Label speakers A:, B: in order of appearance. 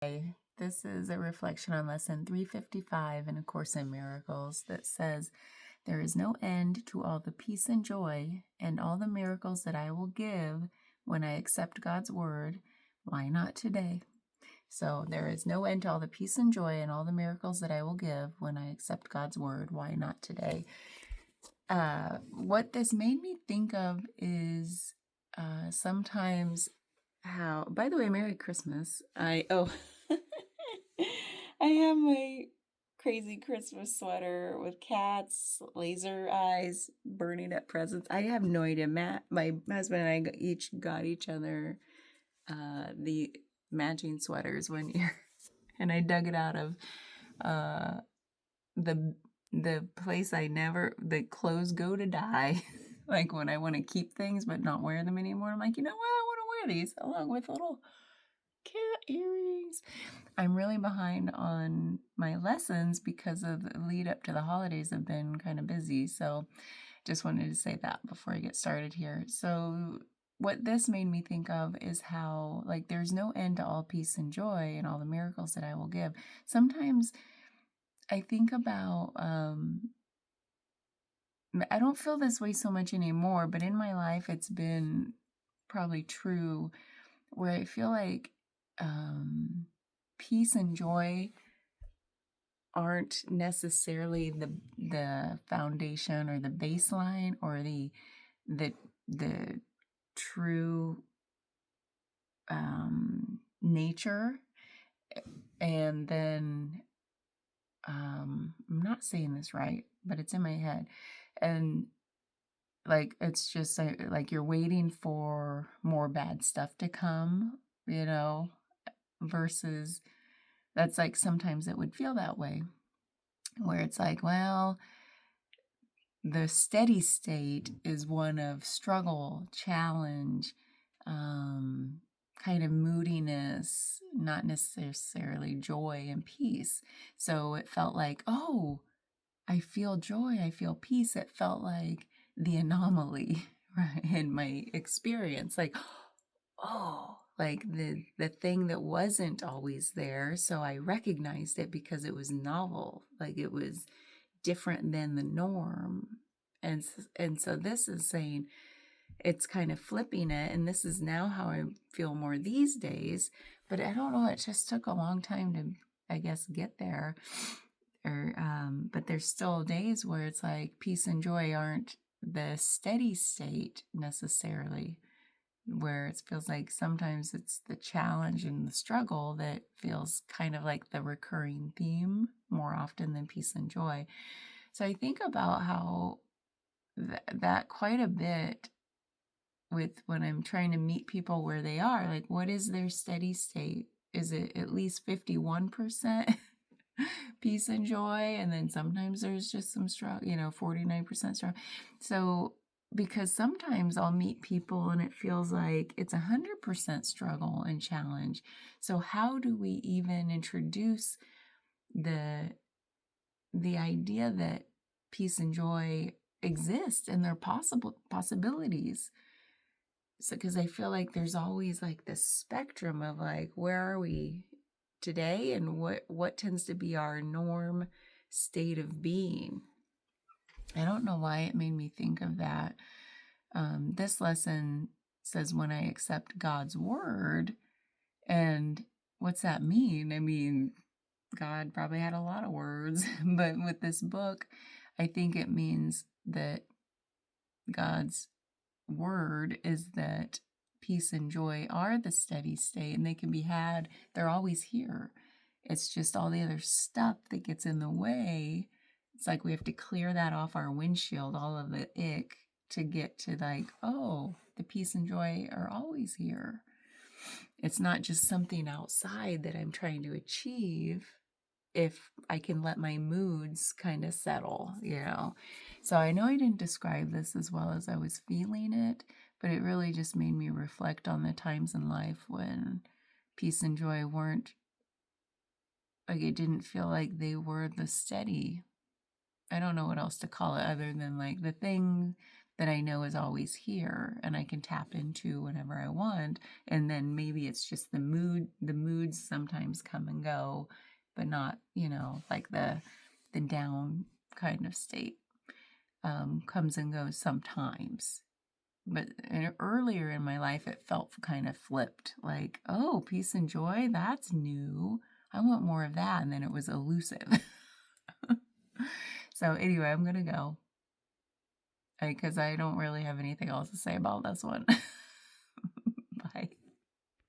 A: Hi, this is a reflection on lesson 355 in A Course in Miracles that says, "There is no end to all the peace and joy and all the miracles that I will give when I accept God's word. Why not today?" So, there is no end to all the peace and joy and all the miracles that I will give when I accept God's word. Why not today? What this made me think of is sometimes how, by the way, Merry Christmas. I have my crazy Christmas sweater with cats, laser eyes, burning up presents. I have no idea. My husband and I each got each other the matching sweaters one year, and I dug it out of uh, the place the clothes go to die. Like when I want to keep things but not wear them anymore, I'm like, you know what? I want to wear these along with little cat earrings. I'm really behind on my lessons because of the lead up to the holidays have been kind of busy. So just wanted to say that before I get started here. So what this made me think of is how, like, there's no end to all peace and joy and all the miracles that I will give. Sometimes I think about, I don't feel this way so much anymore, but in my life, it's been probably true where I feel like peace and joy aren't necessarily the foundation or the baseline or the true nature. And then I'm not saying this right, but it's in my head. And like it's just like you're waiting for more bad stuff to come, versus that's like sometimes it would feel that way, where it's like, well, the steady state is one of struggle, challenge, kind of moodiness, not necessarily joy and peace. So it felt like, oh, I feel joy, I feel peace. It felt like the anomaly, right, in my experience. Like, oh, like the thing that wasn't always there. So I recognized it because it was novel, like it was different than the norm. And so this is saying it's kind of flipping it, and this is now how I feel more these days. But I don't know, it just took a long time to, I guess, get there. But there's still days where it's like peace and joy aren't the steady state necessarily, where it feels like sometimes it's the challenge and the struggle that feels kind of like the recurring theme more often than peace and joy. So I think about how that quite a bit with when I'm trying to meet people where they are. Like, what is their steady state? Is it at least 51% peace and joy? And then sometimes there's just some struggle, 49% struggle. So, because sometimes I'll meet people and it feels like it's 100% struggle and challenge. So, how do we even introduce the idea that peace and joy exist and they're possibilities? So, because I feel like there's always like this spectrum of like, where are we today and what tends to be our norm state of being. I don't know why it made me think of that. This lesson says when I accept God's word. And what's that mean? I mean, God probably had a lot of words, but with this book, I think it means that God's word is that peace and joy are the steady state and they can be had. They're always here. It's just all the other stuff that gets in the way. It's like we have to clear that off our windshield, all of the ick, to get to like, oh, the peace and joy are always here. It's not just something outside that I'm trying to achieve if I can let my moods kind of settle. So I know I didn't describe this as well as I was feeling it, but it really just made me reflect on the times in life when peace and joy weren't, like, it didn't feel like they were the steady. I don't know what else to call it other than like the thing that I know is always here and I can tap into whenever I want. And then maybe it's just the moods sometimes come and go, but not, like the down kind of state comes and goes sometimes. But earlier in my life, it felt kind of flipped, like, oh, peace and joy, that's new. I want more of that. And then it was elusive. So anyway, I'm going to go because I don't really have anything else to say about this one.